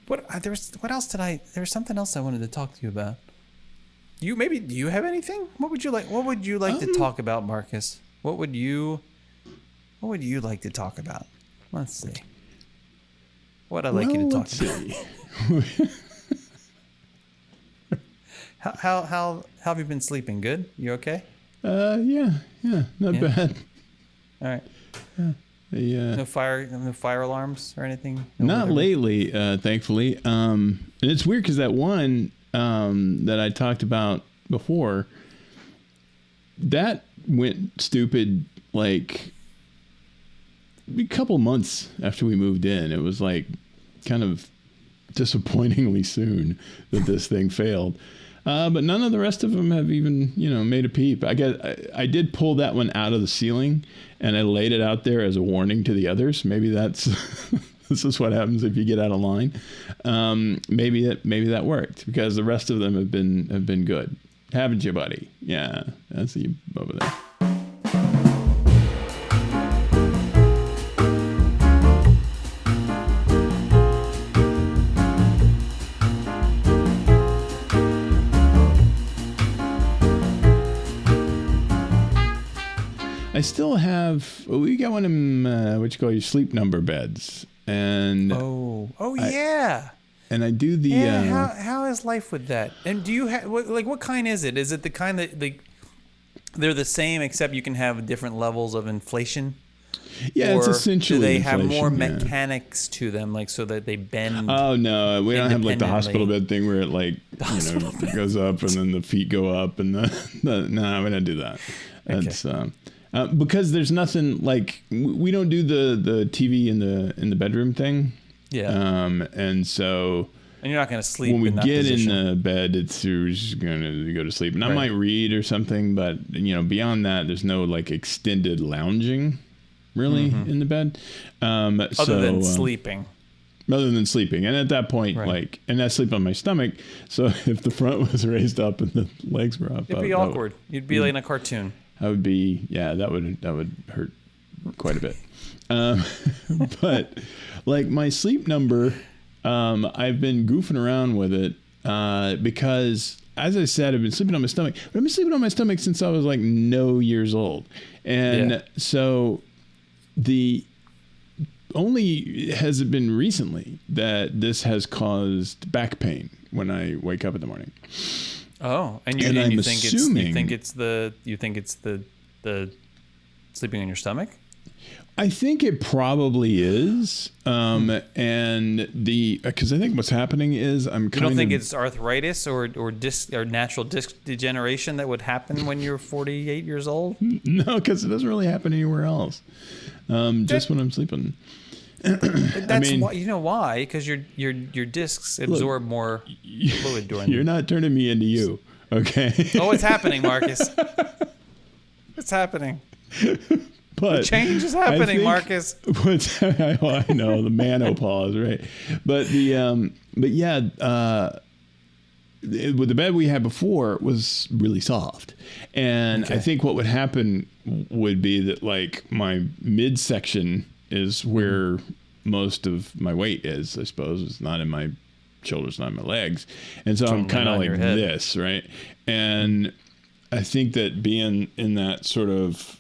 What else did I? There was something else I wanted to talk to you about. Do you have anything? What would you like to talk about, Marcus? What would you like to talk about? Let's see. What I'd like you to talk about. How have you been sleeping? Good? You okay? Yeah, not bad. All right. Yeah. No fire alarms or anything? Not lately, thankfully. And it's weird because that one that I talked about before, that went stupid like a couple months after we moved in. It was like kind of disappointingly soon that this thing failed. But none of the rest of them have even, made a peep. I did pull that one out of the ceiling and I laid it out there as a warning to the others. Maybe that's this is what happens if you get out of line. Maybe that worked because the rest of them have been good. Haven't you, buddy? Yeah, that's you over there. I still have. We got one of them. What you call your sleep number beds, and yeah. And I do the. How is life with that? And do you have what kind is it? Is it the kind that they're the same except you can have different levels of inflation? Yeah, or it's essentially. Do they inflation, have more mechanics to them, like so that they bend? Oh no, we don't have like the hospital bed thing where it goes up and then the feet go up and no, we don't do that. That's because there's nothing like we don't do the TV in the bedroom thing. Yeah. And so. And you're not going to sleep when we in that get position. in the bed, you're just going to go to sleep. And I might read or something, but beyond that, there's no like extended lounging really in the bed. Other than sleeping. Rather than sleeping. And at that point, and I sleep on my stomach. So if the front was raised up and the legs were up. It'd be awkward. You'd be like in a cartoon. I would be, that would hurt quite a bit. But like my sleep number, I've been goofing around with it because, as I said, I've been sleeping on my stomach. But I've been sleeping on my stomach since I was like no years old. And so only has it been recently that this has caused back pain when I wake up in the morning. Oh, and you think it's the sleeping on your stomach? I think it probably is. And because I think what's happening is you don't think it's arthritis or natural disc degeneration that would happen when you're 48 years old? No, because it doesn't really happen anywhere else. Just when I'm sleeping. That's why. You know why? Because your discs absorb more fluid during. You're not turning me into you, okay? Oh, it's happening, Marcus. It's happening. But the change is happening, Marcus. I know the menopause, right? But with the bed we had before was really soft, and I think what would happen would be that like my midsection is where most of my weight is, I suppose. It's not in my shoulders, not in my legs. And so I'm kind of like this, right? And I think that being in that sort of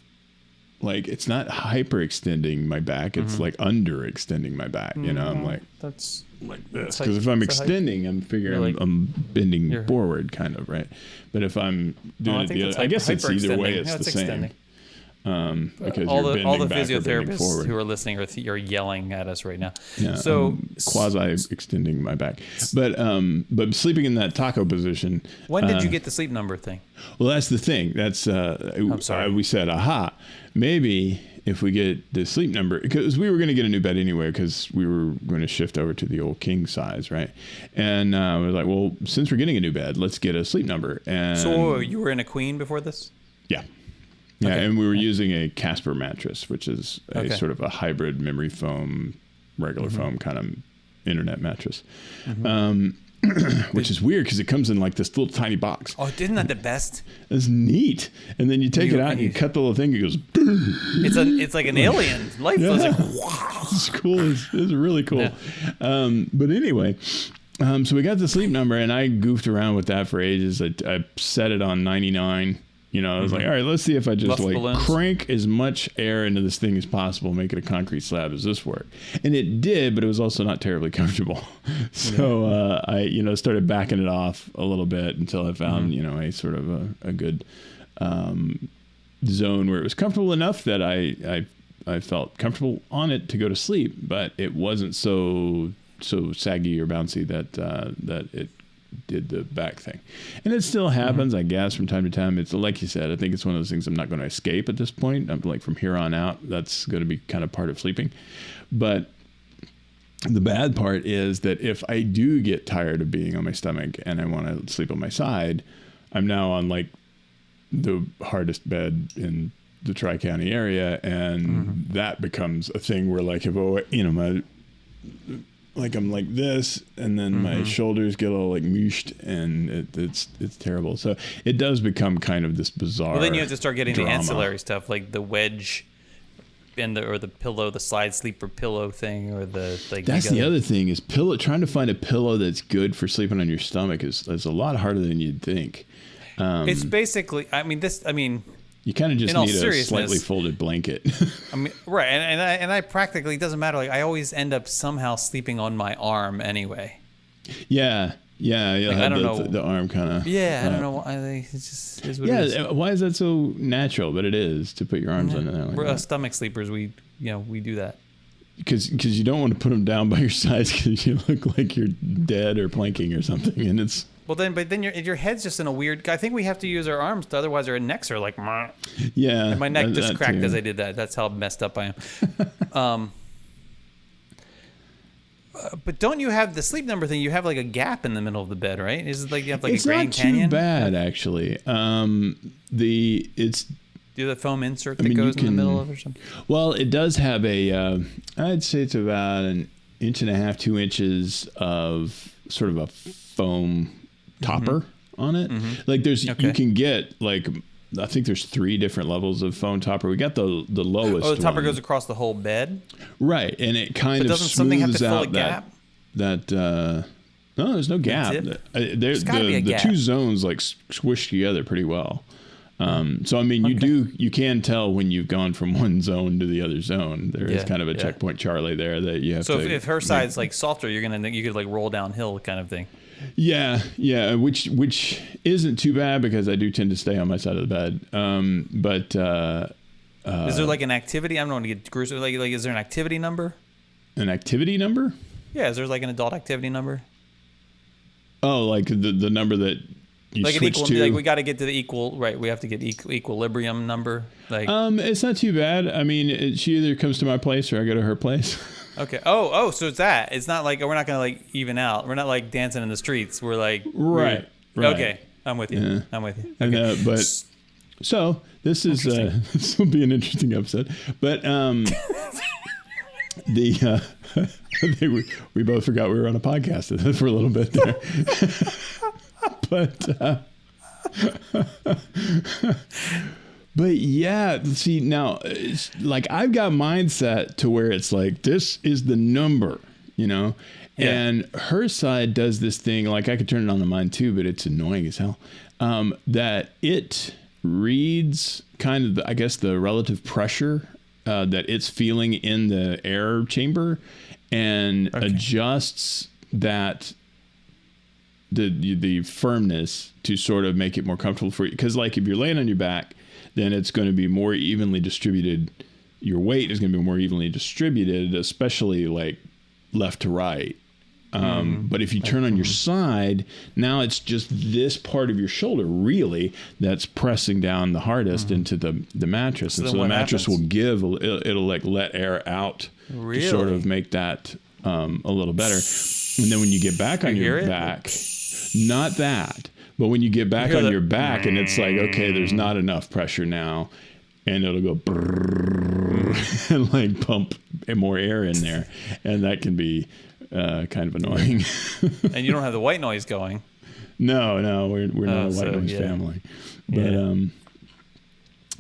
like, it's not hyperextending my back. It's like underextending my back. I'm like, that's like this. Because if I'm extending, I'm figuring I'm bending forward kind of, right? But if I'm doing it the other, I guess it's either way, it's the same. Because all the physiotherapists who are listening are yelling at us right now. Yeah, so quasi extending my back, but sleeping in that taco position. When did you get the sleep number thing? Well, that's the thing. That's I'm sorry. We said, maybe if we get the sleep number, because we were going to get a new bed anyway, because we were going to shift over to the old king size, right? And we were like, well, since we're getting a new bed, let's get a sleep number. And so you were in a queen before this? Yeah. Yeah, and we were using a Casper mattress, which is a sort of a hybrid memory foam, regular foam kind of internet mattress. which is weird because it comes in like this little tiny box. Oh, isn't that the best? It's neat. And then you take it out and you cut the little thing. It goes. It's like an alien. Life was like, wow. It's cool. It's really cool. Yeah. But anyway, so we got the sleep number, and I goofed around with that for ages. I set it on 99. You know, I was like, all right, let's see if I just crank as much air into this thing as possible, make it a concrete slab. Does this work? And it did, but it was also not terribly comfortable. So I, started backing it off a little bit until I found, a sort of a good zone where it was comfortable enough that I felt comfortable on it to go to sleep, but it wasn't so saggy or bouncy that it did the back thing. And it still happens, I guess, from time to time. It's like you said, I think it's one of those things I'm not going to escape at this point. I'm like, from here on out, that's going to be kind of part of sleeping. But the bad part is that if I do get tired of being on my stomach and I want to sleep on my side, I'm now on like the hardest bed in the Tri-County area, and that becomes a thing where like if I'm like this, and then my shoulders get all like mushed, and it's terrible. So it does become kind of this bizarre. Well, then you have to start getting drama. the ancillary stuff like the wedge, and the pillow, the side sleeper pillow thing, or the like. That's the other thing is pillow. Trying to find a pillow that's good for sleeping on your stomach is a lot harder than you'd think. It's basically. You kind of just need a slightly folded blanket. Right, and I practically, it doesn't matter. Like I always end up somehow sleeping on my arm anyway. Yeah. Like, I don't know the arm kind of. Yeah, I don't know why. It just is what it is. Why is that so natural? But it is to put your arms on there. Like We're stomach sleepers. We do that. Because you don't want to put them down by your sides because you look like you're dead or planking or something, and it's. Well, then your head's just in a weird. I think we have to use our arms, otherwise our necks are like. Meh. Yeah. And my neck just cracked as I did that. That's how messed up I am. But don't you have the sleep number thing? You have like a gap in the middle of the bed, right? Is it like you have like a Grand Canyon? It's not too bad actually. Do you have the foam insert that goes in the middle of it or something? Well, it does have a. I'd say it's about 1.5 inches, 2 inches of sort of a foam topper on it. Like you can get like, I think there's 3 different levels of foam topper. We got the lowest. Oh, the topper goes across the whole bed? Right. And it kind of doesn't something have to fill a gap? That no, there's no gap. There's gotta be a gap. The 2 zones like squish together pretty well. So I mean, you can tell when you've gone from one zone to the other zone. There is kind of a checkpoint Charlie there that you have to. So if her side's like softer, you could like roll downhill kind of thing. Yeah, which isn't too bad because I do tend to stay on my side of the bed. But is there like an activity? I don't want to get gruesome. Like is there an activity number? An activity number? Yeah, is there like an adult activity number? Oh, like the number that you like switch to? Like we got to get to the equal, right? We have to get equilibrium number. Like it's not too bad. I mean, she either comes to my place or I go to her place. Okay. Oh, so it's that. It's not like we're not gonna like even out. We're not like dancing in the streets. We're like right. Okay, I'm with you. Yeah. I'm with you. Okay. And, but so this is this will be an interesting episode. But I think we both forgot we were on a podcast for a little bit there. But yeah, see now, it's like I've got mindset to where it's like this is the number, and her side does this thing. Like I could turn it on to mine too, but it's annoying as hell. That it reads kind of, I guess, the relative pressure that it's feeling in the air chamber, and adjusts that the firmness to sort of make it more comfortable for you. Because like if you're laying on your back, then it's going to be more evenly distributed. Your weight is going to be more evenly distributed, especially like left to right. But if you turn on your side, now it's just this part of your shoulder really that's pressing down the hardest into the mattress. And so the mattress will give, it'll like let air out to sort of make that a little better. And then when you get back on your back, not that. But when you get back on your back and it's like, okay, there's not enough pressure now, and it'll go brrrr, and like pump more air in there. And that can be kind of annoying. And you don't have the white noise going. No, we're not a white noise family.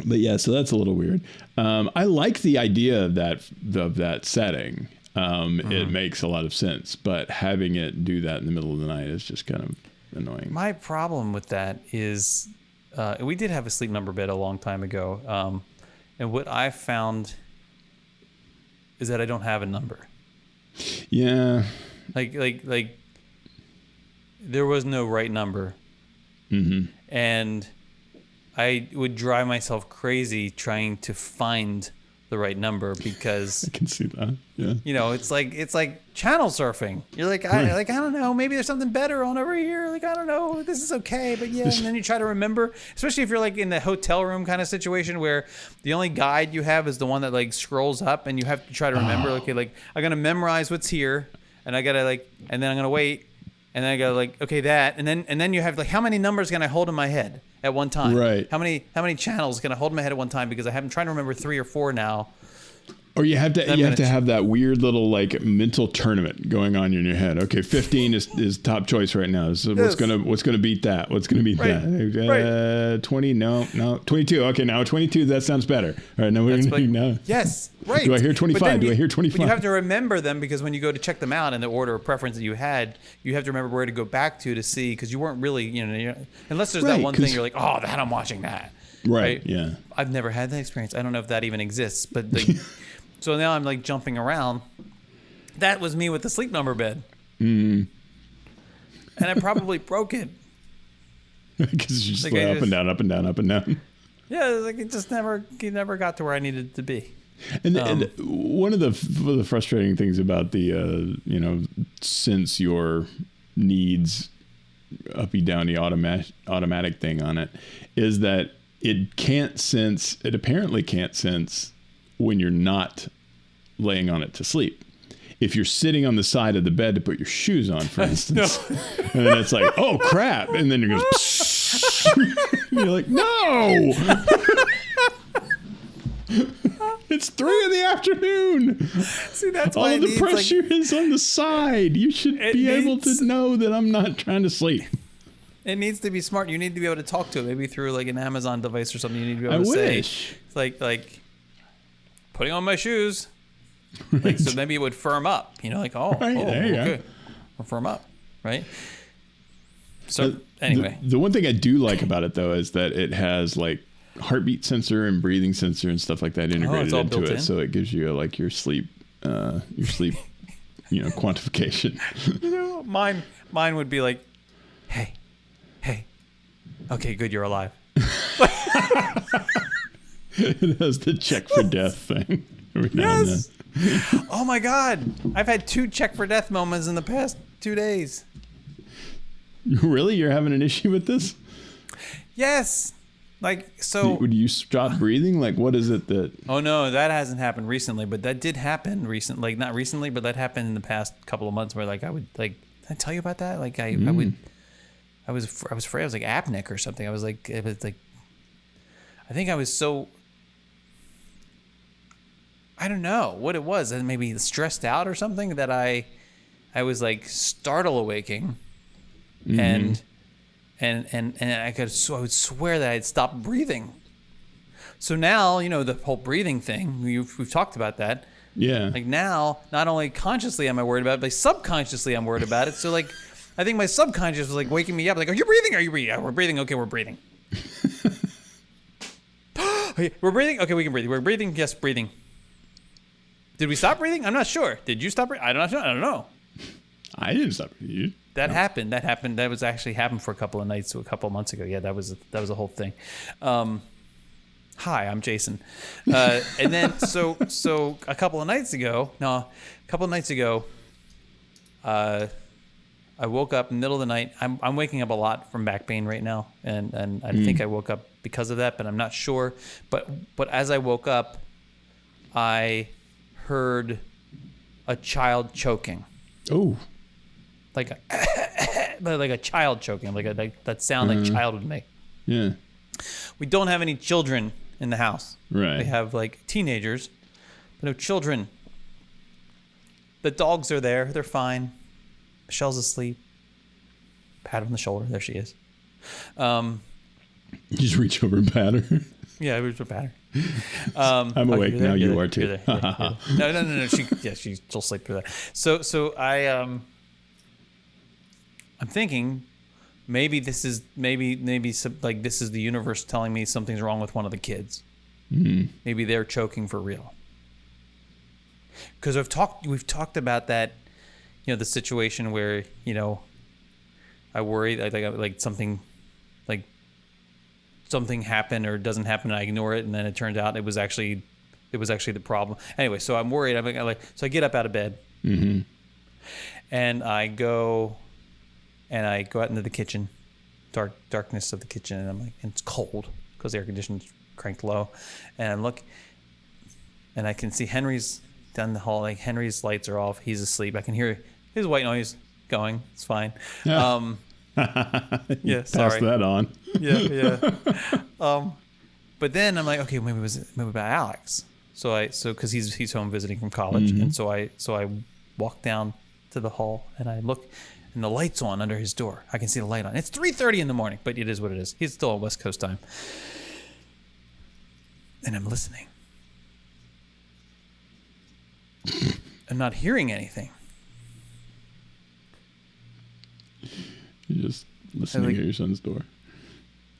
But yeah, so that's a little weird. I like the idea of that setting. It makes a lot of sense, but having it do that in the middle of the night is just kind of annoying. My problem with that is, we did have a sleep number bed a long time ago, and what I found is that I don't have a number. Yeah. Like there was no right number. Mm-hmm. And I would drive myself crazy trying to find the right number because I can see that. Yeah. It's like channel surfing. You're like, I don't know, maybe there's something better on over here. Like, I don't know, this is okay, but yeah. And then you try to remember, especially if you're like in the hotel room kind of situation where the only guide you have is the one that like scrolls up, and you have to try to remember. Okay, like I'm gonna memorize what's here, and I gotta and then I'm gonna wait, and then I gotta okay, that, and then you have how many numbers can I hold in my head at one time? Right. How many channels can I hold in my head at one time? Because I'm trying to remember 3 or 4 now. Or you have to have that weird little mental tournament going on in your head. Okay, 15 is top choice right now. So what's gonna beat that? What's gonna beat that? 20? No. 22. Okay, now 22. That sounds better. All right, now we're now. Yes, right. Do I hear 25? Do I hear 25? But you have to remember them, because when you go to check them out in the order of preference that you had, you have to remember where to go back to see, because you weren't really unless there's that one thing you're like, oh, that I'm watching that. Right. Yeah. I've never had that experience. I don't know if that even exists, but. So now I'm jumping around. That was me with the sleep number bed. Mm. And I probably broke it. Because you just go up and down, up and down, up and down. Yeah, it never got to where I needed it to be. And one of the frustrating things about the, since your needs uppy downy automatic thing on it is that it apparently can't sense when you're not laying on it to sleep. If you're sitting on the side of the bed to put your shoes on, for instance, and then it's like, oh crap, and then it goes, and you're like, no, it's 3 in the afternoon. See, that's all why the pressure is on the side. You should be able to know that I'm not trying to sleep. It needs to be smart. You need to be able to talk to it, maybe through an Amazon device or something. You need to be able to say, it's like putting on my shoes. Right. So maybe it would firm up, there you go. Or firm up, right? So anyway, the one thing I do like about it though is that it has heartbeat sensor and breathing sensor and stuff like that integrated into it, so it gives you your sleep, quantification. Mine would be like, hey, okay, good, you're alive. It has the check for death thing. Yes. Oh my God. I've had 2 check for death moments in the past 2 days. Really? You're having an issue with this? Yes. So. Would you stop breathing? What is it that? Oh no, that hasn't happened recently, but that did happen recently. Not recently, but that happened in the past couple of months where I would did I tell you about that? I was afraid I was apneic or something. I was I think I was so. I don't know what it was, and maybe stressed out or something, that I was startle awaking, and I would swear that I'd stopped breathing. So now the whole breathing thing, we've talked about that. Yeah. Now, not only consciously am I worried about it, but subconsciously I'm worried about it. So I think my subconscious was waking me up, are you breathing? Are you breathing? We're breathing. Okay, we're breathing. Okay, we're breathing. Okay, we can breathe. We're breathing. Yes, breathing. Did we stop breathing? I'm not sure. Did you stop breathing? I don't know. I didn't stop breathing. That happened. That was actually happened for a couple of nights, a couple of months ago. Yeah, that was a whole thing. Hi, I'm Jason. And then so a couple of nights ago, I woke up in the middle of the night. I'm waking up a lot from back pain right now, and I think I woke up because of that, but I'm not sure. But as I woke up, I heard a child choking. Oh. Like a child choking, that sound like child would make. Yeah. We don't have any children in the house. Right. We have teenagers, but no children. The dogs are there. They're fine. Michelle's asleep. Pat on the shoulder. There she is. You just reach over and pat her. Yeah, we were pat her. I'm awake now. You are too. You're there. No. She'll sleep through that. So I'm thinking maybe this is this is the universe telling me something's wrong with one of the kids. Mm-hmm. Maybe they're choking for real. Because we've talked about that, the situation where I worry like something happened or doesn't happen and I ignore it, and then it turns out it was actually the problem. Anyway, so I'm worried. So I get up out of bed, mm-hmm. and I go out into the kitchen, darkness of the kitchen, and I'm like, and it's cold because the air conditioner's cranked low, and I'm looking, and I can see Henry's down the hall. Like Henry's lights are off. He's asleep. I can hear his white noise going. It's fine. Yeah. Yeah, Pass sorry. that on. Yeah. But then I'm like, okay, maybe about Alex. So because he's home visiting from college, mm-hmm. and so I walk down to the hall and I look, and the light's on under his door. I can see the light on. It's 3:30 in the morning, but it is what it is. He's still on West Coast time, and I'm listening. I'm not hearing anything. You're just listening at your son's door.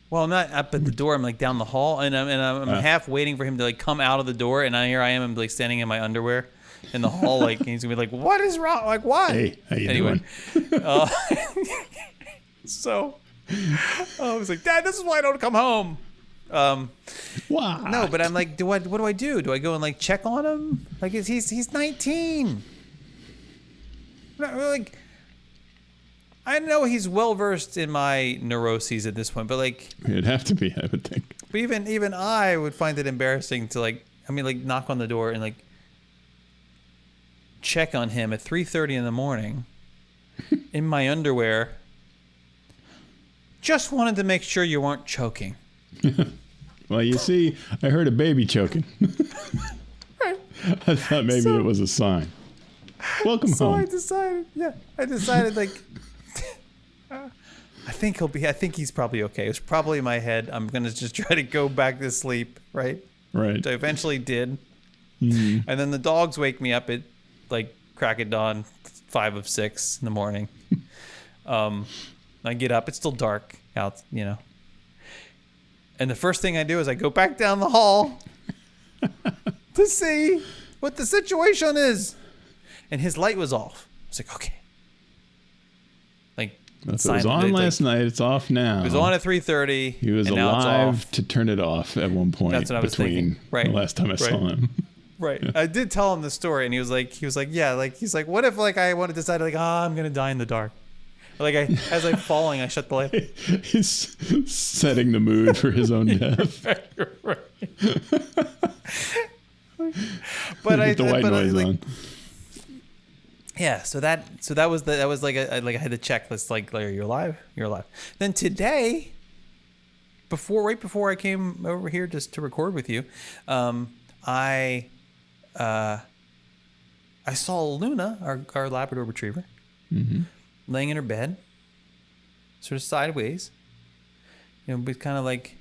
Well, I'm not up at the door. I'm like down the hall, and I'm half waiting for him to like come out of the door, and here I am. I'm like standing in my underwear in the hall, like and he's gonna be like, "What is wrong? Like what?" Hey, how you doing? So I was like, "Dad, this is why I don't come home." Why? No, but I'm like, what do I do? Do I go and like check on him? Like he's 19. Like, I know he's well versed in my neuroses at this point, but like it'd have to be, I would think. But even I would find it embarrassing to knock on the door and like check on him at 3:30 in the morning in my underwear. Just wanted to make sure you weren't choking. Well, you see, I heard a baby choking. I thought maybe it was a sign. Welcome home. So I decided like I think he's probably okay. It was probably in my head. I'm going to just try to go back to sleep, right? Right. Which I eventually did. Mm-hmm. And then the dogs wake me up at like crack of dawn, 5 or 6 in the morning. I get up. It's still dark out, And the first thing I do is I go back down the hall to see what the situation is. And his light was off. I was like, okay. Like, if it was on last night, it's off now. It was on at 3:30. He was alive to turn it off at one point. That's what I was thinking. Right. The last time I saw him. Right. Yeah. I did tell him the story, and he was like, yeah, like he's like, what if like I want to decide like, I'm gonna die in the dark. Like as I'm falling, I shut the light. He's setting the mood for his own death. Right. But Get the white noise on. Yeah, so that was like I had the checklist like, are you alive? You're alive. Then today, right before I came over here just to record with you, I saw Luna, our Labrador Retriever, mm-hmm. laying in her bed, sort of sideways, but kind of like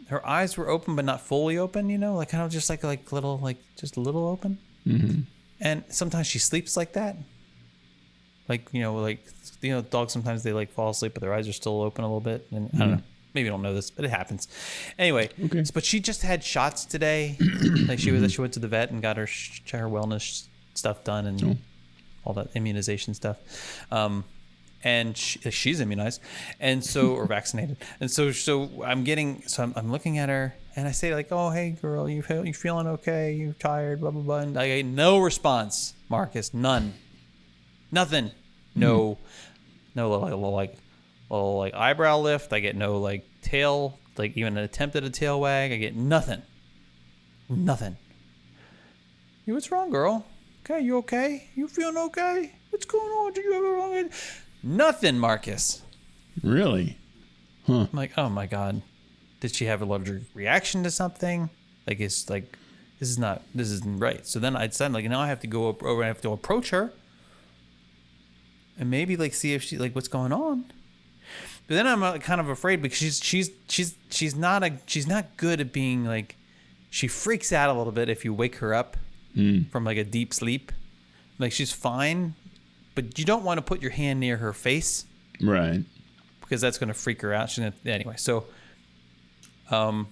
her eyes were open but not fully open, like kind of just like little, like just a little open. Mm-hmm. And sometimes she sleeps like that. Dogs sometimes they like fall asleep but their eyes are still open a little bit. And I don't know. Maybe you don't know this, but it happens. Anyway, okay. But she just had shots today. Like she went to the vet and got her wellness stuff done and all that immunization stuff. And she's immunized, and so or vaccinated, and so I'm looking at her, and I say like, "Oh, hey, girl, you feeling okay? You tired? Blah blah blah." And I get no response, Marcus. None, nothing. No, like eyebrow lift. I get no like tail, like even an attempt at a tail wag. I get nothing. What's wrong, girl? Okay, you okay? You feeling okay? What's going on? Did you have a wrong? Nothing, Marcus. Really? Huh. I'm like, oh my God. Did she have an allergic reaction to something? Like, it's like, this isn't right. So then I decided, like, now I have to go over and I have to approach her and maybe like see if she like what's going on. But then I'm kind of afraid because she's not good at being like, she freaks out a little bit if you wake her up from like a deep sleep. Like she's fine, but you don't want to put your hand near her face, right? Because that's going to freak her out. Anyway. So I'm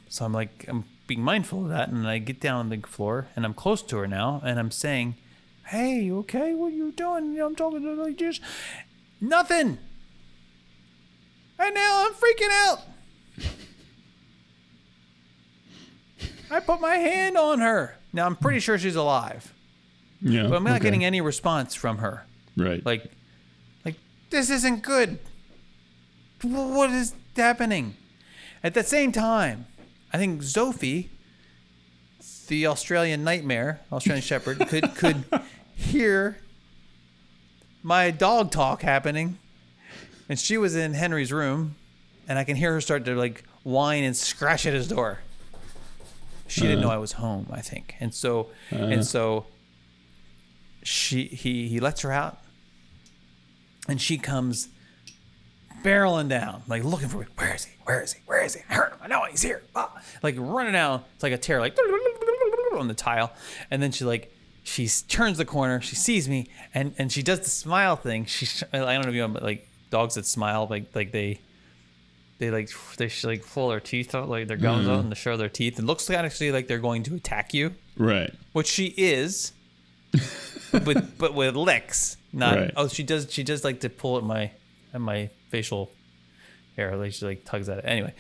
being mindful of that, and I get down on the floor and I'm close to her now, and I'm saying, "Hey, you okay? What are you doing? I'm talking to her like this." Nothing. And now I'm freaking out. I put my hand on her. Now I'm pretty sure she's alive. Yeah. But I'm not getting any response from her. Right. Like this isn't good. What is happening? At the same time, I think Sophie, the Australian Shepherd, could hear my dog talk happening. And she was in Henry's room, and I can hear her start to like whine and scratch at his door. She didn't know I was home, I think, and so he lets her out, and she comes barreling down, like looking for me. Where is he? Where is he? Where is he? I heard him. I know he's here. Ah. Like running down, it's like a tear, like on the tile, and then she turns the corner, she sees me, and she does the smile thing. I don't know if you know, but like dogs that smile, like they pull their teeth out, like their gums out, and they show their teeth. It looks actually like they're going to attack you, right? Which she is, but with licks, not. Right. Oh, she does like to pull at my facial hair, like she like tugs at it. Anyway,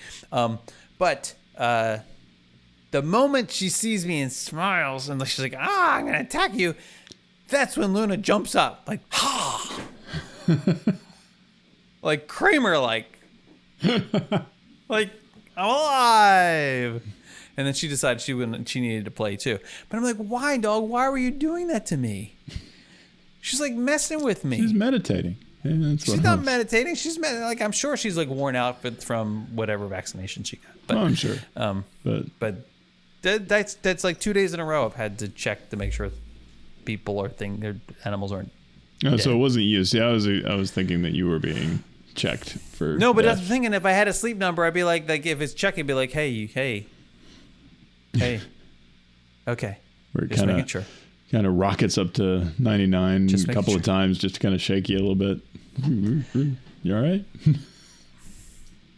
but the moment she sees me and smiles and she's like, I'm gonna attack you, that's when Luna jumps up, like, ha, like Kramer, like I'm alive. And then she decided she needed to play too. But I'm like, why, dog? Why were you doing that to me? She's like messing with me. She's meditating. Yeah, she's not meditating. Like, I'm sure she's like worn out from whatever vaccination she got. But, I'm sure. But that's like 2 days in a row I've had to check to make sure people or their animals aren't. Oh, dead. So it wasn't you. See, I was thinking that you were being checked for. No, but I was thinking if I had a sleep number, I'd be like if it's checking, I'd be like, hey, okay. We're just making sure. Kind of rockets up to 99 a couple of times just to kind of shake you a little bit. You all right?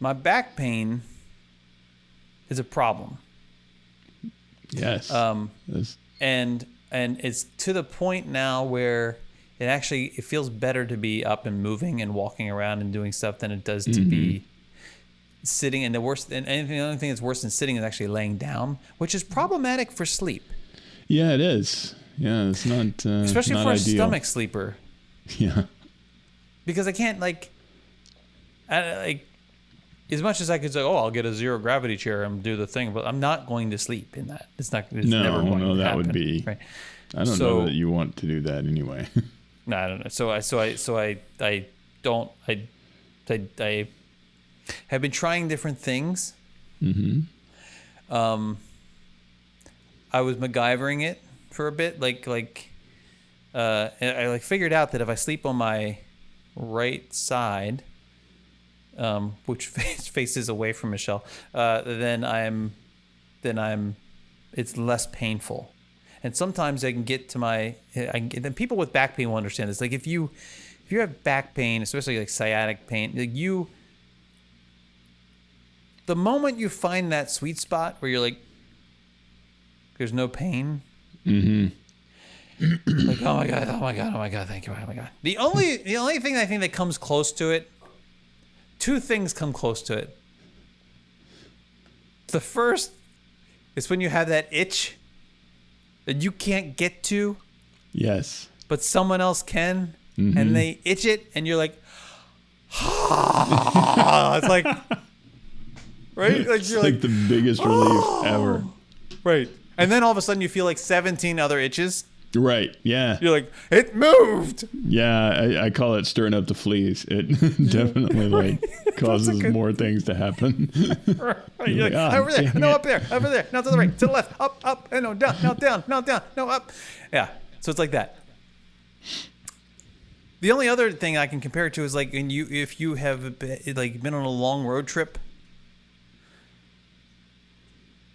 My back pain is a problem. Yes. And it's to the point now where it feels better to be up and moving and walking around and doing stuff than it does to be sitting. And the only thing that's worse than sitting is actually laying down, which is problematic for sleep. Yeah, it is. Yeah, it's not especially not for ideal. a stomach sleeper. Yeah. Because I can't as much as I could say, I'll get a zero gravity chair and do the thing, but I'm not going to sleep in that. It's never going to happen. That would be. Right. I don't know that you want to do that anyway. No, I don't know. I have been trying different things. Mm-hmm. I was MacGyvering it for a bit, and I figured out that if I sleep on my right side, which faces away from Michelle, then it's less painful. And sometimes I can get to then people with back pain will understand this. Like if you have back pain, especially like sciatic pain, the moment you find that sweet spot where you're like, there's no pain. Mm-hmm. Like, oh my god, thank you, oh my god. The only thing I think that comes close to it, two things come close to it. The first is when you have that itch that you can't get to. Yes. But someone else can, and they itch it, and you're like, it's like, right? Like you're like the biggest relief ever. Right. And then all of a sudden you feel like 17 other itches. Right. Yeah. You're like, it moved. Yeah. I call it stirring up the fleas. It definitely like causes more things to happen. Right. You're like, "Ah, over there, dang no, it." up there, over there, no, to the right, to the left, up, and no, down, no, down, no, down, no, up. Yeah. So it's like that. The only other thing I can compare it to is like if you have been on a long road trip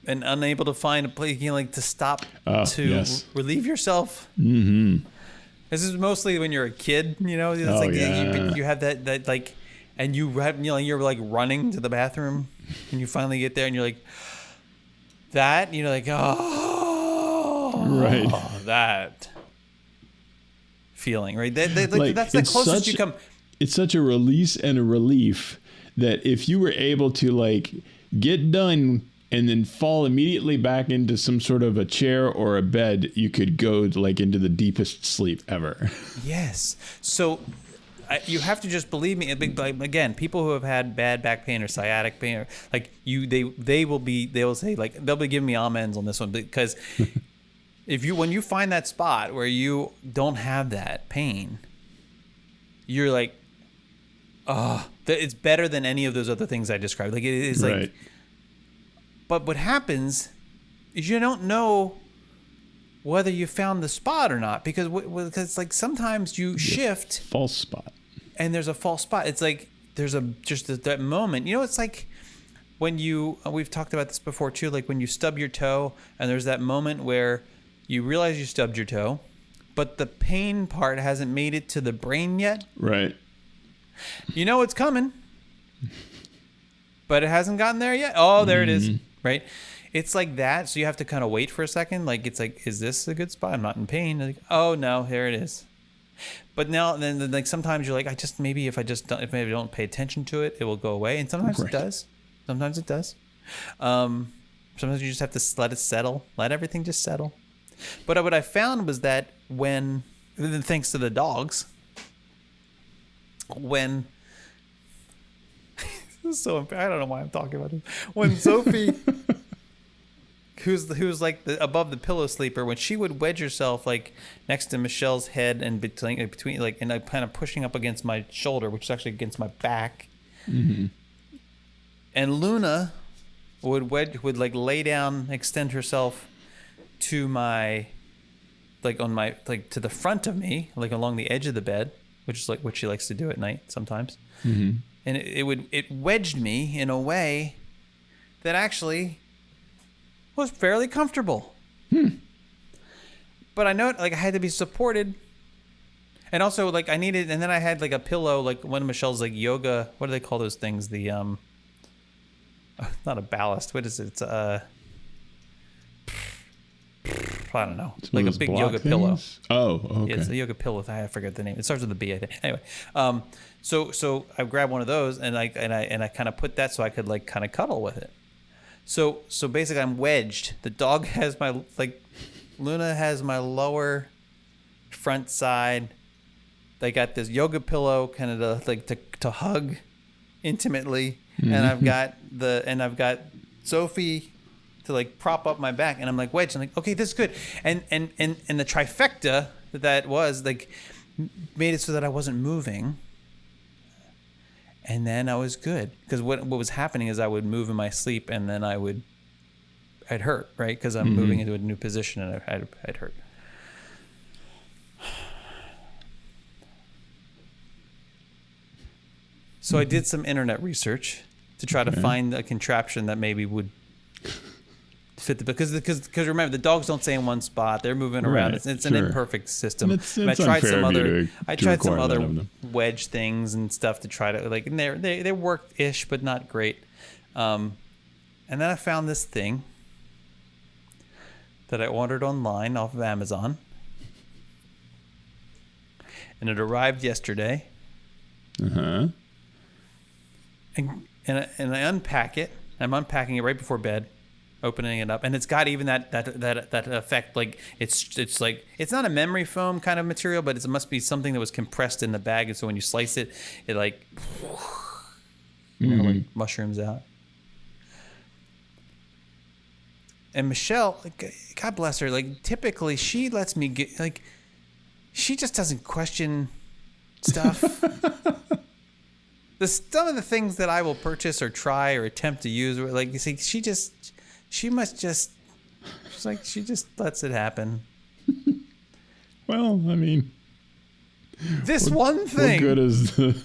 and unable to find a place, to stop to yes. relieve yourself. Mm-hmm. This is mostly when you're a kid, It's you have that like, and you have you're like running to the bathroom, and you finally get there, and you're like that, like Right. that feeling, right? That's the it's closest you come. It's such a release and a relief that if you were able to like get done and then fall immediately back into some sort of a chair or a bed, you could go like into the deepest sleep ever. Yes. So you have to just believe me. Again, people who have had bad back pain or sciatic pain, or like they will say like they'll be giving me amens on this one, because when you find that spot where you don't have that pain, you're like, it's better than any of those other things I described. Like it is like. Right. But what happens is you don't know whether you found the spot or not, because like sometimes you shift false spot, and there's a false spot. It's like there's that moment. It's like when we've talked about this before too. Like when you stub your toe, and there's that moment where you realize you stubbed your toe, but the pain part hasn't made it to the brain yet. Right. It's coming, but it hasn't gotten there yet. Oh, there it is. Right. It's like that. So you have to kind of wait for a second. Like, it's like, is this a good spot? I'm not in pain. Like, oh no, here it is. But now, then like sometimes you're like, maybe if I don't pay attention to it, it will go away. And sometimes it does. Sometimes it does. Sometimes you just have to let it settle. Let everything just settle. But what I found was that thanks to the dogs, so I don't know why I'm talking about it. When Sophie, who's like above the pillow sleeper, when she would wedge herself like next to Michelle's head and between like, and I kind of pushing up against my shoulder, which is actually against my back, and Luna would like lay down, extend herself to my, like on my, like to the front of me, like along the edge of the bed, which is like what she likes to do at night sometimes. Mm-hmm. And it wedged me in a way that actually was fairly comfortable. But I know like I had to be supported. And also like I needed, and then I had like a pillow, like one of Michelle's like yoga, what do they call those things? The not a ballast. What is it? It's I don't know. Some like a big yoga pillow. Oh, okay. Yeah, it's a yoga pillow. I forget the name. It starts with a B, I think. Anyway, so I grabbed one of those and I kind of put that so I could like kind of cuddle with it. So basically I'm wedged. The dog has Luna has my lower front side. They got this yoga pillow kind of to hug intimately, and I've got Sophie to like prop up my back, and I'm like wedged. I'm like, okay, this is good. And the trifecta that was like made it so that I wasn't moving. And then I was good, because what was happening is I would move in my sleep, and then I'd hurt, right? Because I'm moving into a new position, and I'd hurt. So I did some internet research to try to find a contraption that maybe would fit because remember, the dogs don't stay in one spot; they're moving around. Right, it's an imperfect system. It's I tried some other require wedge things and stuff to try to like, and they worked-ish, but not great. And then I found this thing that I ordered online off of Amazon, and it arrived yesterday. And I unpack it. I'm unpacking it right before bed, opening it up, and it's got even that effect. Like it's like, it's not a memory foam kind of material, but it must be something that was compressed in the bag, and so when you slice it, it like, like mushrooms out. And Michelle, like, God bless her, like typically she lets me get like, she just doesn't question stuff. Some of the things that I will purchase or try or attempt to use, like you see, she just lets it happen. Well, I mean, this one thing. What good is the?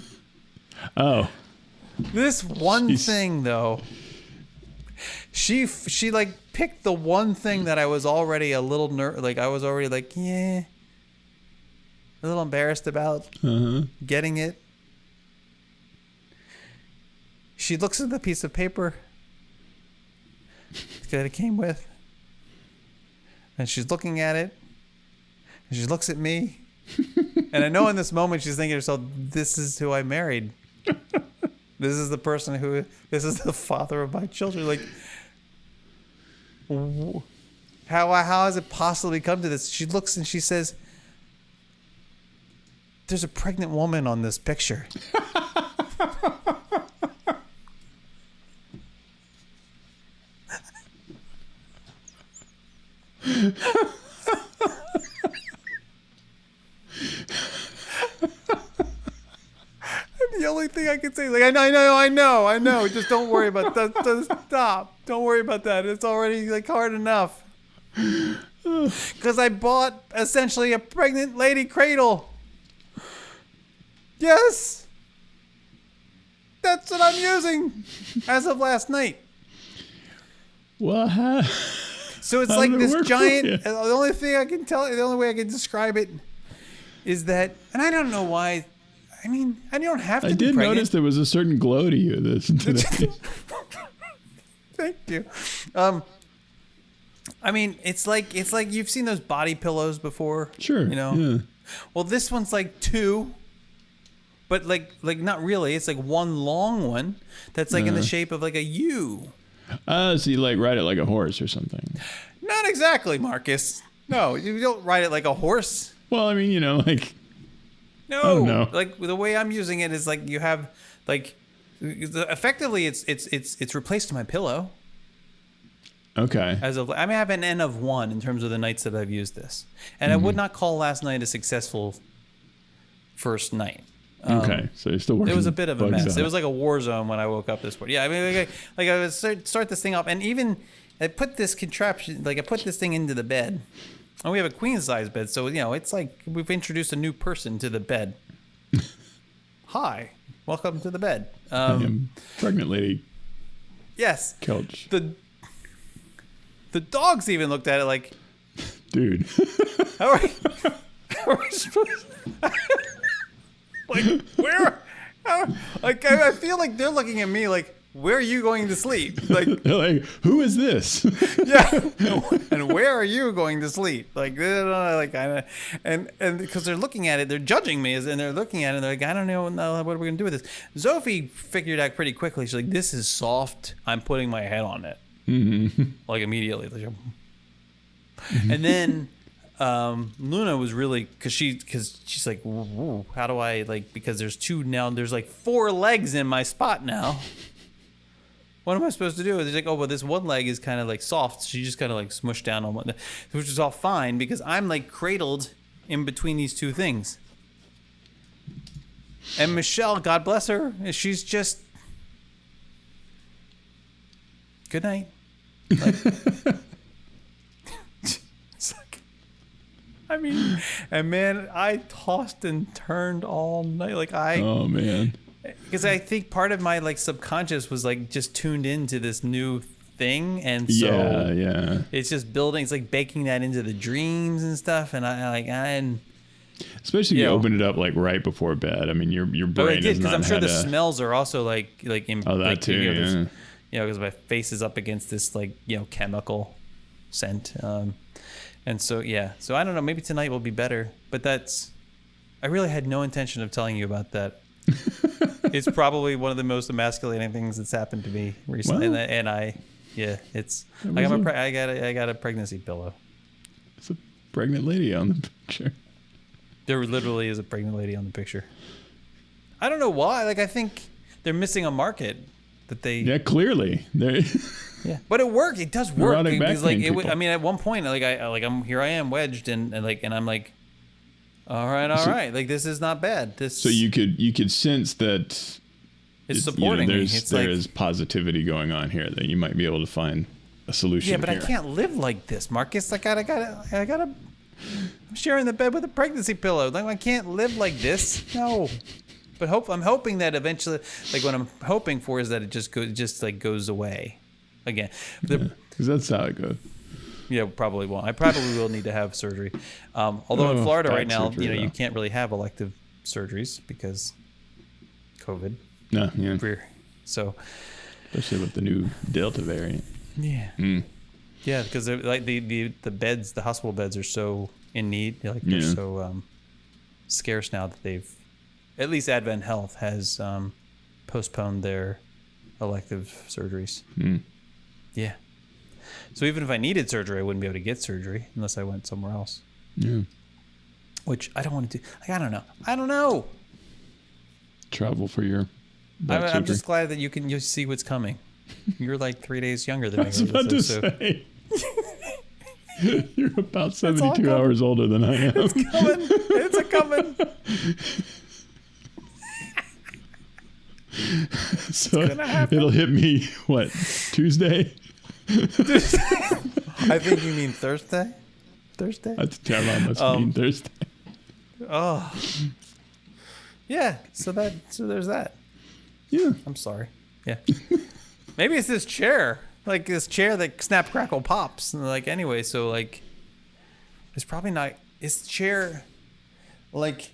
Oh. This one thing though. She like picked the one thing that I was already a little I was already like, yeah, a little embarrassed about getting it. She looks at the piece of paper that it came with, and she's looking at it, and she looks at me, and I know in this moment she's thinking to herself, this is who I married. This is the person this is the father of my children. Like, how has it possibly come to this? She looks and she says, there's a pregnant woman on this picture. The only thing I can say is like, I know. Just don't worry about that. Just stop. Don't worry about that. It's already like hard enough. Because I bought essentially a pregnant lady cradle. Yes. That's what I'm using as of last night. Well, so it's like this giant. The only thing I can tell, the only way I can describe it is that, and I don't know why. I mean, I don't have to. I did notice there was a certain glow to you today. Thank you. I mean, it's like you've seen those body pillows before. Sure. You know. Yeah. Well, this one's like two, but like not really. It's like one long one that's like in the shape of like a U. So you like ride it like a horse or something? Not exactly, Marcus. No, you don't ride it like a horse. Well, I mean, like. No, I don't know. Like the way I'm using it is like you have like effectively it's replaced my pillow. Okay. I have an N of 1 in terms of the nights that I've used this, and I would not call last night a successful first night. Okay, so you're still working. It was a bit of a mess. out. It was like a war zone when I woke up this morning. Yeah, I mean, like I would start this thing up, and even I put this contraption, like I put this thing into the bed. And we have a queen size bed, so it's like we've introduced a new person to the bed. Hi, welcome to the bed. Pregnant lady. Yes. Couch. The dogs even looked at it like, dude. how are we supposed? Like where? Like I feel like they're looking at me like, where are you going to sleep? Like, they're like, who is this? Yeah, and where are you going to sleep? Like, and because they're looking at it, they're judging me, and they're looking at it, and they're like, I don't know what are we gonna do with this. Zophie figured out pretty quickly. She's like, this is soft. I'm putting my head on it, like immediately. And then Luna was really because she's like, how do I because there's like 4 legs in my spot now. What am I supposed to do? He's like, oh, well, this one leg is kind of like soft. So you just kind of like smush down on one, which is all fine because I'm like cradled in between these two things. And Michelle, God bless her, she's just, good night. I mean, and man, I tossed and turned all night. Oh man. Because I think part of my subconscious was just tuned into this new thing, and so it's just building. It's like baking that into the dreams and stuff, and especially if you open it up right before bed. I mean, your brain is not. Because I'm sure the smells are also that too. Because my face is up against this chemical scent, and so so I don't know. Maybe tonight will be better, but I really had no intention of telling you about that. It's probably one of the most emasculating things that's happened to me recently, well, and I got a pregnancy pillow. It's a pregnant lady on the picture. There literally is a pregnant lady on the picture. I don't know why. I think they're missing a market that they. Yeah, clearly. Yeah, but it worked. It does work. Neurotic back Because like pain it, people. I mean, at one point, I'm here. I am wedged, and I'm like, all right, like this is not bad. This. So you could sense that it's supporting me. There is positivity going on here that you might be able to find a solution. Yeah, but here. I can't live like this, Marcus. I gotta. I'm sharing the bed with a pregnancy pillow. Like I can't live like this. No. But I'm hoping that eventually, like what I'm hoping for is that it just goes away, again. Because that's how it goes. Yeah, probably won't. I probably will need to have surgery. Although in Florida right now, surgery, you can't really have elective surgeries because COVID. No, yeah. So. Especially with the new Delta variant. Yeah. Yeah, because like the beds, the hospital beds are so in need, they're so scarce now that they've, at least Advent Health has postponed their elective surgeries. Yeah. So even if I needed surgery, I wouldn't be able to get surgery unless I went somewhere else. Yeah. Which I don't want to do. Like, I don't know. Travel for your back surgery. I'm just glad that you see what's coming. You're like 3 days younger than me. I was about to say. You're about 72 hours older than I am. It's coming. It's coming. So it'll hit me, what, Tuesday? I think you mean Thursday? I must mean Thursday. Oh. Yeah, so there's that. Yeah. I'm sorry. Yeah. Maybe it's this chair. Like this chair that snap, crackle, pops. And like anyway, so like it's probably not, it's chair, like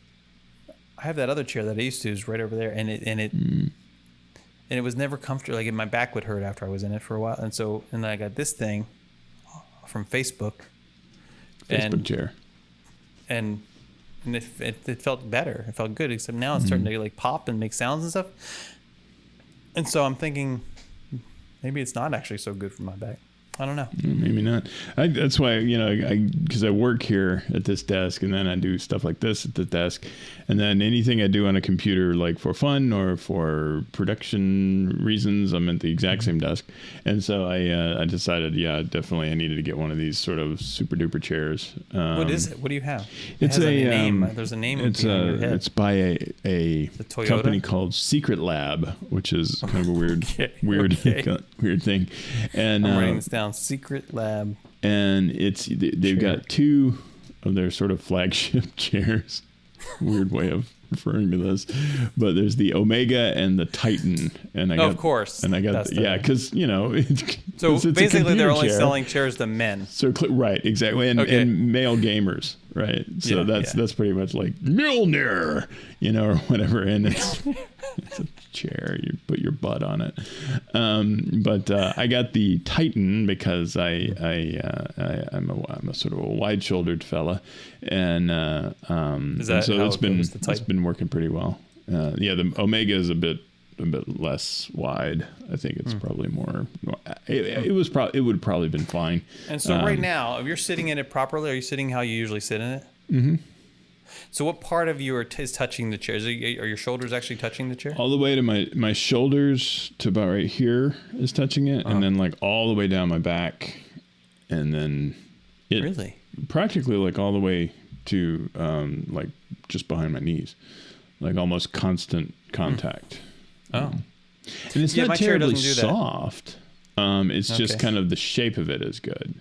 I have that other chair that I used to use right over there, and it was never comfortable. Like my back would hurt after I was in it for a while, and then I got this thing from Facebook chair, and it felt better. It felt good, except now it's starting to like pop and make sounds and stuff. And so I'm thinking maybe it's not actually so good for my back. I don't know. Maybe not. That's why, because I work here at this desk, and then I do stuff like this at the desk. And then anything I do on a computer, like for fun or for production reasons, I'm at the exact same desk. And so I decided, definitely I needed to get one of these sort of super duper chairs. What is it? What do you have? It's a name. There's a name in your head. It's by a company called Secret Lab, which is kind of a weird thing. And I'm writing this down. Secret Lab. And they've got two of their sort of flagship chairs. Weird way of referring to this, but there's the Omega and the Titan, and of course, and I got because so it's basically they're only selling chairs to men. So right, exactly, and male gamers, right? So that's pretty much like Milner, or whatever, and it's a chair. You put your butt on it. But I got the Titan because I'm a sort of a wide-shouldered fella, and so it's been working pretty well. The Omega is a bit less wide. I think it's probably more. It would probably been fine. And so right now, if you're sitting in it properly, are you sitting how you usually sit in it? Mm-hmm. So what part of you is touching the chair? Are your shoulders actually touching the chair? All the way to my shoulders to about right here is touching it, and then like all the way down my back, and then it really practically like all the way to like just behind my knees, like almost constant contact. And it's not terribly soft. It's just kind of the shape of it is good.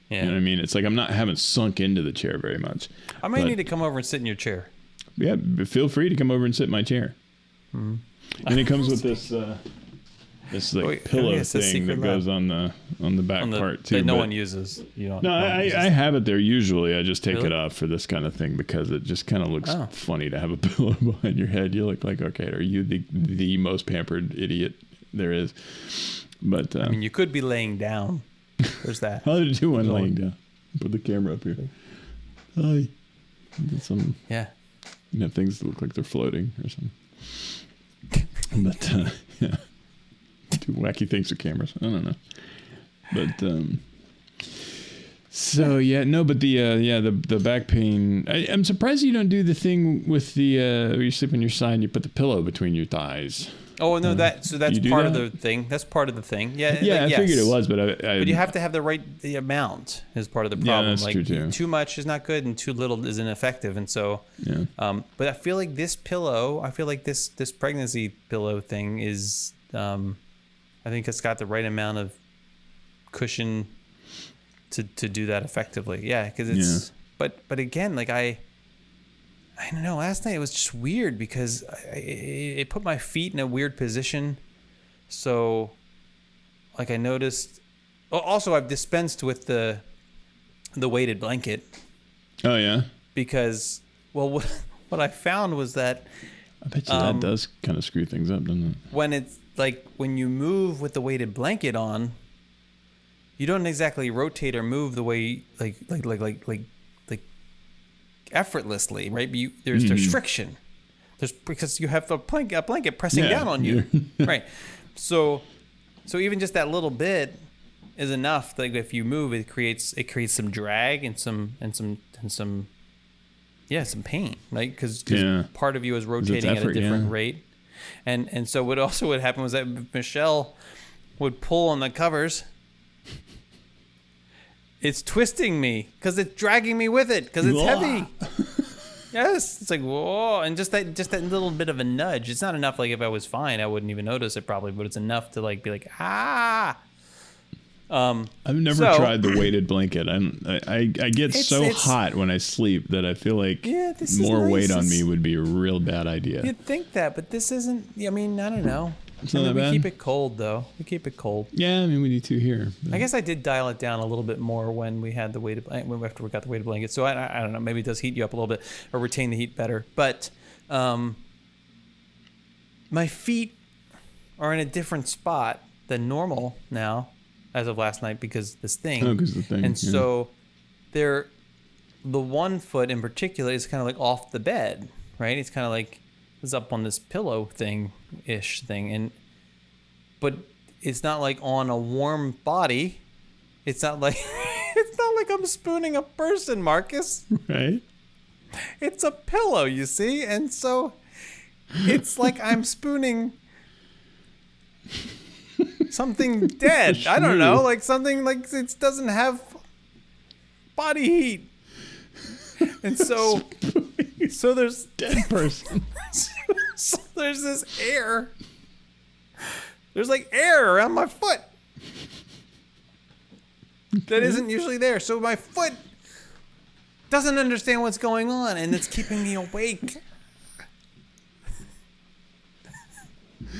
Yeah. You know what I mean? It's like I haven't sunk into the chair very much. I might need to come over and sit in your chair. Yeah, feel free to come over and sit in my chair. Mm-hmm. And it comes with this pillow thing that goes on the back part too. That no one uses. I have it there usually. I just take it off for this kind of thing because it just kind of looks funny to have a pillow behind your head. You look like, okay, are you the most pampered idiot there is? But I mean, you could be laying down. There's that. How did you do one laying down? Put the camera up here. Hi. Things that look like they're floating or something. But do wacky things with cameras. I don't know. But so but the back pain. I'm surprised you don't do the thing with the where you sleep on your side and you put the pillow between your thighs. Oh no, that's do part of that? the thing. That's part of the thing. Yeah. Yeah, like, I figured yes. it was, but But you have to have the amount is part of the problem. that's like true too. too much is not good and too little is ineffective. And so, Yeah. But I feel like this pregnancy pillow thing is, I think it's got the right amount of cushion to do that effectively. Yeah, because it's. Yeah. But again, like I don't know. Last night it was just weird because it put my feet in a weird position. So, like I noticed. Also, I've dispensed with the weighted blanket. Oh yeah. Because, well, what I found was that I bet you that does kind of screw things up, doesn't it? when it's like when you move with the weighted blanket on, you don't exactly rotate or move the way like effortlessly, right? There's friction. Because you have a blanket pressing down on you, right? So even just that little bit is enough. Like if you move, it creates some drag and some pain, right? Because part of you is rotating at a different rate, and so what also would happen was that Michelle would pull on the covers. It's twisting me because it's dragging me with it because it's heavy. Yes, it's like whoa, and just that little bit of a nudge. It's not enough. Like if I was fine, I wouldn't even notice it probably, but it's enough to like be like ah. I've never tried the weighted blanket. I get so hot when I sleep that I feel like more weight on me would be a real bad idea. You'd think that, but this isn't. I mean, I don't know. It's not that bad. We keep it cold though. We keep it cold. Yeah, I mean we do too here. I guess I did dial it down a little bit more when we had the weighted blanket. After we got the weighted blanket, so I don't know. Maybe it does heat you up a little bit or retain the heat better. But my feet are in a different spot than normal now, as of last night because this thing. Oh, because the thing. And so the one foot in particular is kind of like off the bed, right? It's kind of like it's up on this pillow thing, but it's not like on a warm body. It's not like I'm spooning a person, Marcus. Right. It's a pillow, you see, and so it's like I'm spooning something dead. I don't know, like something like it doesn't have body heat, and so there's dead person. So there's this air. There's like air around my foot that isn't usually there. So my foot doesn't understand what's going on, and it's keeping me awake.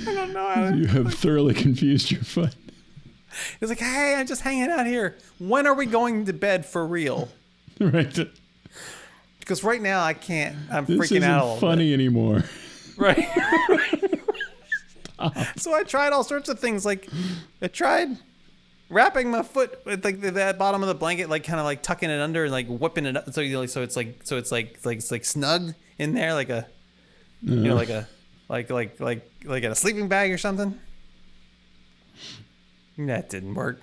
I don't know how you have thoroughly confused your foot. It's like, hey, I'm just hanging out here. When are we going to bed for real? Right. Because right now I can't. I'm this freaking out a little bit. Funny anymore. Right. So I tried all sorts of things. Like I tried wrapping my foot with like that bottom of the blanket, like kind of like tucking it under and like whipping it up. So it's like snug in there, like a like in a sleeping bag or something. That didn't work.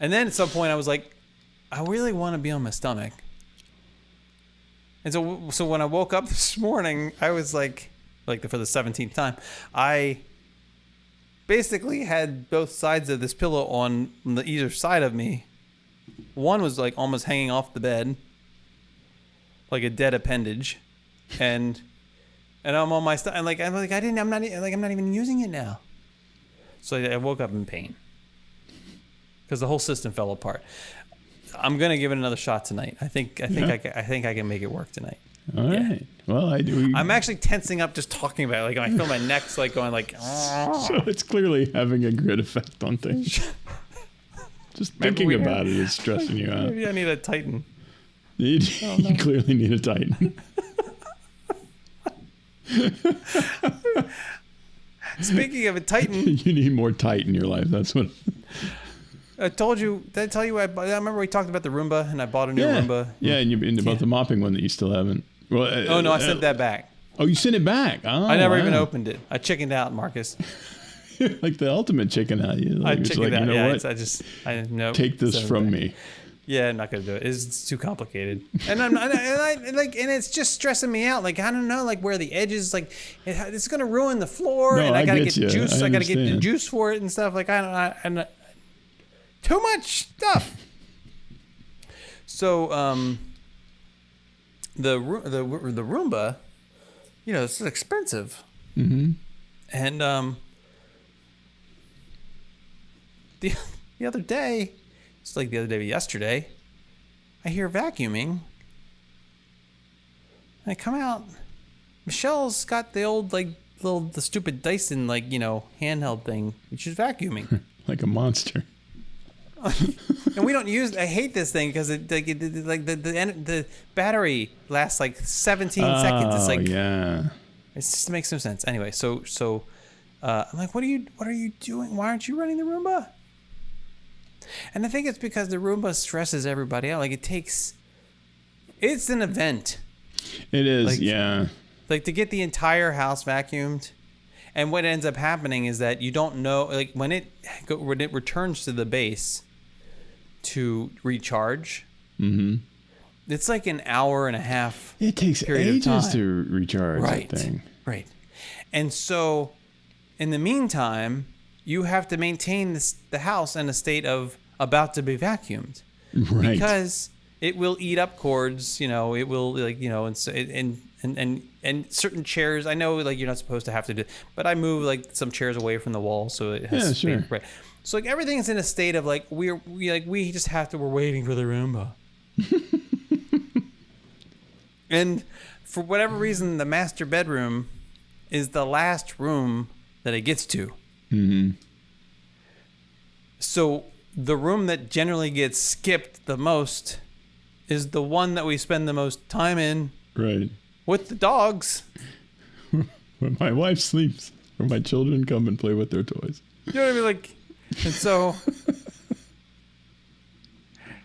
And then at some point I was like, I really want to be on my stomach. And so when I woke up this morning, I was like for the 17th time, I basically had both sides of this pillow on the either side of me. One was like almost hanging off the bed, like a dead appendage, and I'm on my stomach. I'm not even using it now. So I woke up in pain because the whole system fell apart. I'm gonna give it another shot tonight. I think I can make it work tonight. All right. Yeah. Well, I do. I'm actually tensing up just talking about it. Like I feel my neck's like going like. So it's clearly having a good effect on things. Just thinking about it is stressing you out. Maybe I need a Titan. You clearly need a Titan. Speaking of a Titan, you need more Titan in your life. That's what. I told you. Did I tell you? I remember we talked about the Roomba, and I bought a new Roomba. Yeah, and about the mopping one that you still haven't. Well, no, I sent that back. Oh, you sent it back. Oh, I never even opened it. I chickened out, Marcus. Like the ultimate chicken out. I chickened out. You know what? I nope. Take this from me. Yeah, I'm not gonna do it. It's too complicated, and and it's just stressing me out. Like I don't know, like where the edges, like it's gonna ruin the floor, No, and I gotta get get you. juice. I I gotta get the understand. juice for it and stuff. Like too much stuff. So the Roomba, it's expensive, Mm-hmm. and the other day, it's like the other day, but yesterday, I hear vacuuming. I come out. Michelle's got the old the stupid Dyson handheld thing, which is vacuuming. Like a monster. And we don't use. I hate this thing because the battery lasts like 17 seconds. It's like yeah. it just makes no sense. Anyway, so I'm like, what are you doing? Why aren't you running the Roomba? And I think it's because the Roomba stresses everybody out. Like it's an event. It is, Like- yeah. Like to get the entire house vacuumed, and what ends up happening is that you don't know, like when it returns to the base to recharge. Mm-hmm. It's like an hour and a half. It takes period of ages time. to recharge Right. that thing. Right. And so, in the meantime, you have to maintain the house in a state of about to be vacuumed. Right. Because it will eat up cords, it will and certain chairs. I know you're not supposed to have to do, but I move some chairs away from the wall so it has Yeah, space. sure. Right. So everything's in a state of we're waiting for the Roomba. And for whatever reason, the master bedroom is the last room that it gets to. Mm-hmm. So the room that generally gets skipped the most is the one that we spend the most time in Right. with the dogs. When my wife sleeps, or my children come and play with their toys. You know what I mean?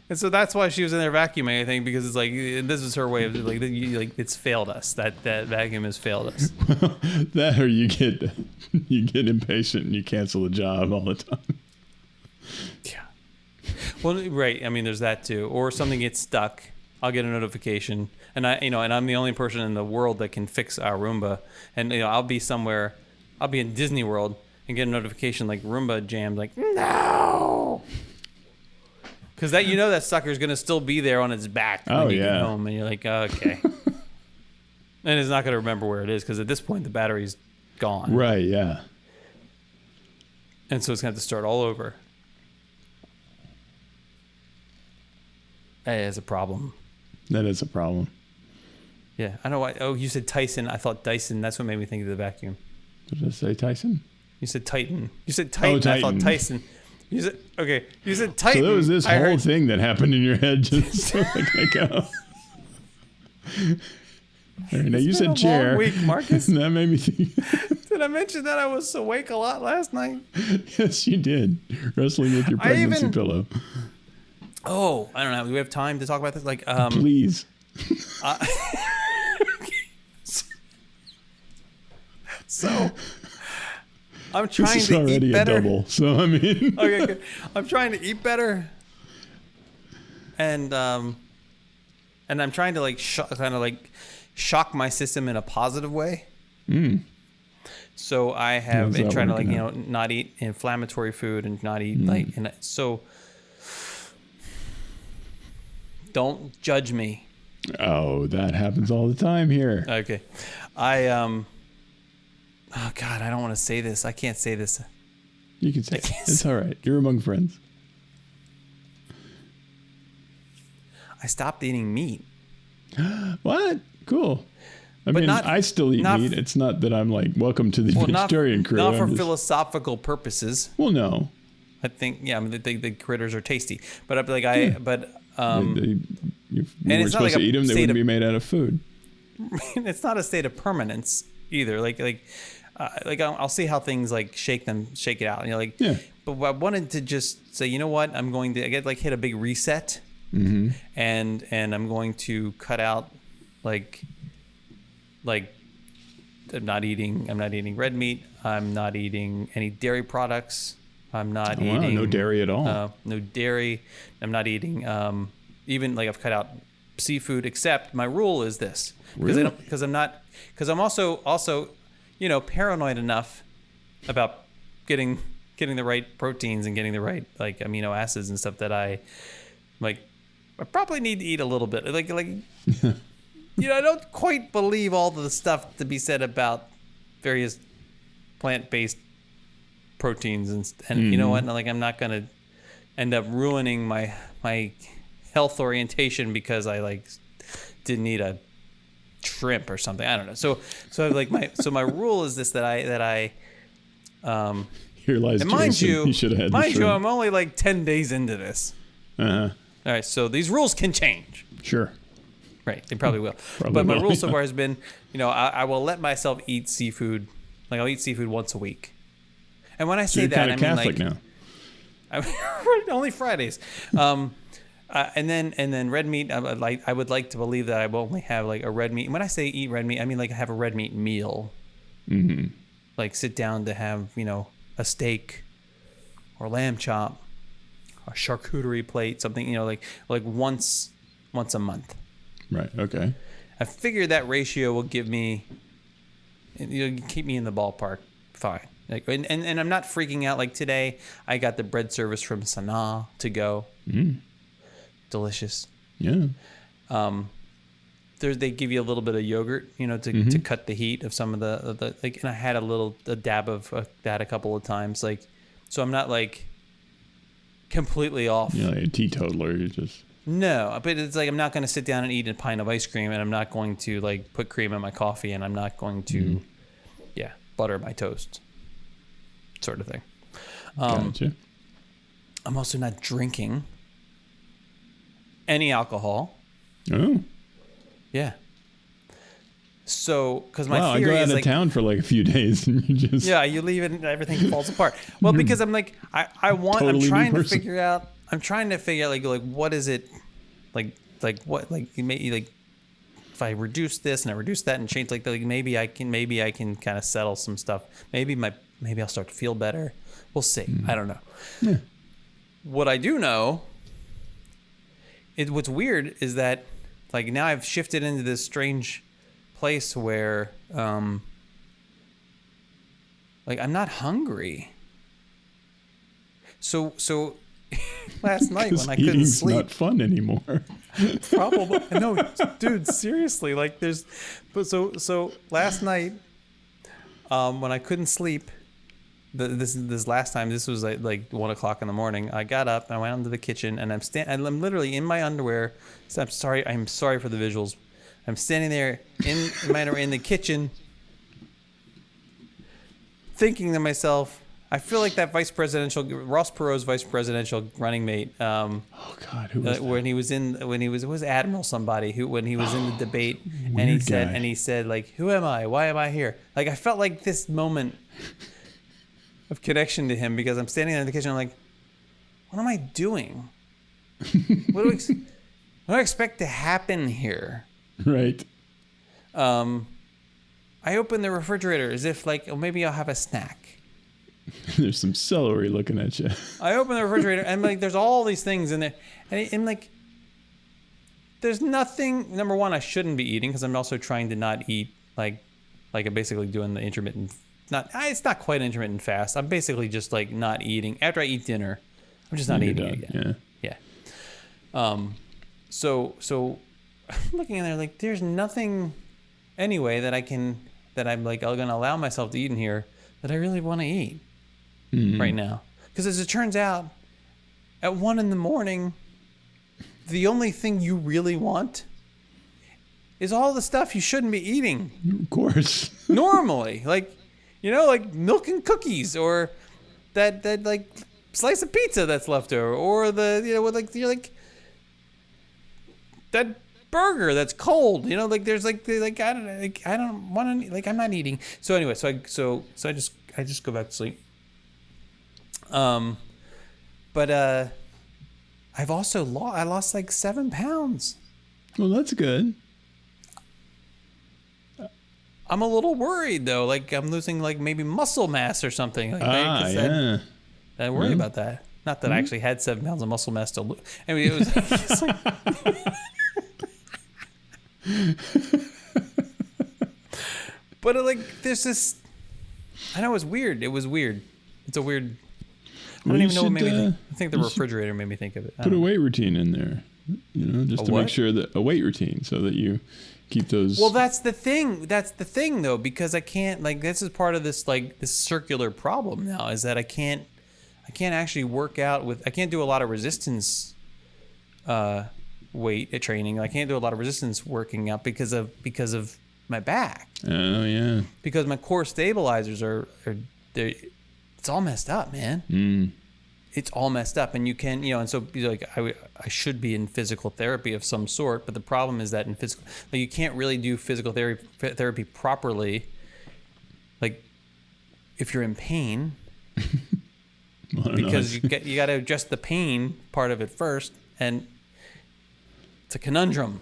And so that's why she was in there vacuuming, I think, because it's this is her way of it's failed us. That vacuum has failed us. That or you get impatient and you cancel the job all the time. Yeah. Well, right. I mean, there's that too. Or something gets stuck. I'll get a notification, and I'm the only person in the world that can fix our Roomba. And I'll be somewhere, I'll be in Disney World and get a notification Roomba jammed. No. Because that sucker's gonna still be there on its back when you get home, and you're like, okay. And it's not gonna remember where it is because at this point the battery's gone. Right. Yeah. And so it's gonna have to start all over. Hey, it's a problem. That is a problem. Yeah, I know why. Oh, you said Tyson. I thought Dyson. That's what made me think of the vacuum. Did I say Tyson? You said Titan. You said Titan. Titan. I thought Tyson. You said okay. You said Titan. So there was this I whole heard- thing that happened in your head just a second ago. All right, now you It's been said a chair. long week, Marcus. And that made me think. Did I mention that I was awake a lot last night? Yes, you did. Wrestling with your I pregnancy even- pillow. Oh, I don't know. Do we have time to talk about this? Please. So I'm trying This is to eat already a better. double. So, I mean. Okay, good. I'm trying to eat better, and I'm trying to shock my system in a positive way. Mm. So I have How's been that trying to working not eat inflammatory food and not eat and so don't judge me. Oh, that happens all the time here. Okay. Oh God, I don't want to say this. I can't say this. You can say I it. can't It's all right. You're among friends. I stopped eating meat. What? Cool. I But mean, not- I still eat not meat. f- It's not that I'm welcome to the Not vegetarian crew. not I'm for just- philosophical purposes. Well, no. I think the critters are tasty, but They- if you it's weren't not supposed like to a eat them, they state wouldn't of- be made out of food. it's not a state of permanence either. I'll see how things shake it out. And Yeah. But I wanted to just say, you know what? I'm going to hit a big reset, Mm-hmm. and I'm going to cut out I'm not eating red meat. I'm not eating any dairy products. I'm not Wow, eating no dairy at all. no dairy. I'm not eating even like I've cut out seafood. Except my rule is this Really? because I'm also paranoid enough about getting the right proteins and getting the right like amino acids and stuff that I probably need to eat a little bit like I don't quite believe all the stuff to be said about various plant-based proteins and you know what, like I'm not gonna end up ruining my health orientation because I didn't eat a shrimp or something. I don't know. So my rule is this that I Here lies and Jason. You should have had the mind you, shrimp. I'm only 10 days into this. Uh-huh. All right, so these rules can change. Sure. Right, they probably will. Probably but my will, rule so yeah. far has been, I will let myself eat seafood. Like I'll eat seafood once a week. And when I So say you're that, kind I of mean Catholic now. only Fridays. And then red meat. I would like to believe that I will only have like a red meat. And when I say eat red meat, I mean like have a red meat meal. Mm-hmm. Like sit down to have a steak, or lamb chop, a charcuterie plate, something like once a month. Right. Okay. I figure that ratio will give me, keep me in the ballpark fine. Like, and I'm not freaking out. Like today, I got the bread service from Sanaa to go. Delicious. Yeah. They give you a little bit of yogurt, to cut the heat of some of the like. And I had a dab of that a couple of times. Like, so I'm not like completely off. You're like a teetotaler. You're just. No, but it's like I'm not going to sit down and eat a pint of ice cream, and I'm not going to like put cream in my coffee, and I'm not going to, butter my toast, sort of thing. Gotcha. I'm also not drinking any alcohol. Oh. Yeah. So, because my Wow, I theory go out is of like, town for like a few days and you just. yeah, you leave it and everything falls apart. Well, because I'm like, I'm Totally new trying to person. figure out like what is it, like if I reduce this and I reduce that and change like maybe I can kind of settle some stuff. Maybe I'll start to feel better. We'll see. I don't know. Yeah. What I do know what's weird is that like now I've shifted into this strange place where like I'm not hungry. So last night when I couldn't Eating's sleep, not fun anymore. probably no, dude, seriously, like so last night when I couldn't sleep, this last time, this was like 1 o'clock in the morning. I got up and I went into the kitchen and I'm literally in my underwear. So I'm sorry for the visuals. I'm standing there in my underwear in the kitchen, thinking to myself, I feel like that Ross Perot's vice presidential running mate. Oh God, who was that? When he was it was Admiral somebody when he was in the debate, and Weird he said like, who am I? Why am I here? Like I felt like this moment of connection to him because I'm standing there in the kitchen. I'm like, what am I doing? What do I expect to happen here? Right. I open the refrigerator as if like, oh, maybe I'll have a snack. There's some celery looking at you. I open the refrigerator and like there's all these things in there, and like there's nothing. Number one, I shouldn't be eating because I'm also trying to not eat like I'm basically doing the intermittent. It's not quite intermittent fast. I'm basically just like not eating after I eat dinner. I'm just not eating again. Yeah. So I'm looking in there like there's nothing anyway that I'm like going to allow myself to eat in here that I really want to eat right now. Because as it turns out, at 1 a.m, the only thing you really want is all the stuff you shouldn't be eating. Of course. Normally, like milk and cookies, or that like slice of pizza that's left over, or the that burger that's cold. There's I don't want to, like I'm not eating. So anyway, so I just go back to sleep. But I've also lost like 7 pounds. Well, that's good. I'm a little worried though, like I'm losing like maybe muscle mass or something. Like Yeah. I worry about that. Not that I actually had 7 pounds of muscle mass to lose. I mean, it was it's like, but like, there's this. I know it's weird. It was weird. It's a weird. I don't even know what made me think. I think the refrigerator made me think of it. Put a weight routine in there, just to make sure that a weight routine so that you keep those. Well, that's the thing. That's the thing, though, because I can't. Like, this is part of this this circular problem now. Is that I can't actually work out with. I can't do a lot of resistance. Weight training. I can't do a lot of resistance working out because of my back. Oh yeah. Because my core stabilizers are it's all messed up, man. It's all messed up, and you can, and so like I should be in physical therapy of some sort, but the problem is that in physical, like, you can't really do physical therapy properly. Like, if you're in pain, because you got to adjust the pain part of it first, and it's a conundrum.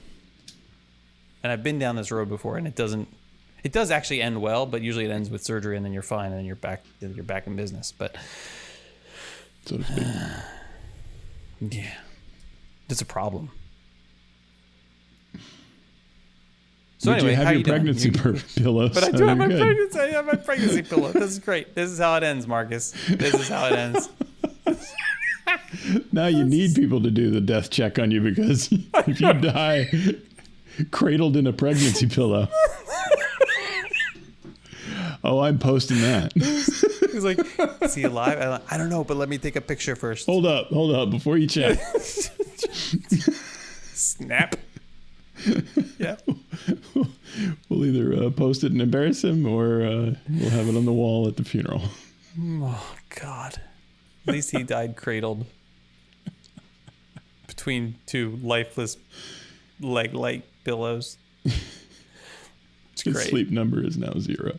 And I've been down this road before, and it does actually end well, but usually it ends with surgery, and then you're fine, and you're back in business. But so to speak. Yeah, it's a problem. So but anyway, you have how your you pregnancy pillow. But I do have my pregnancy. I have my pregnancy pillow. This is great. This is how it ends, Marcus. This is how it ends. Now you need people to do the death check on you, because if you die cradled in a pregnancy pillow. Oh, I'm posting that. He's like, is he alive? I'm like, I don't know, but let me take a picture first. Hold up before you check. Snap. Yeah. We'll either post it and embarrass him, or we'll have it on the wall at the funeral. Oh, God. At least he died cradled between two lifeless leg-like pillows. It's His great. sleep number is now 0.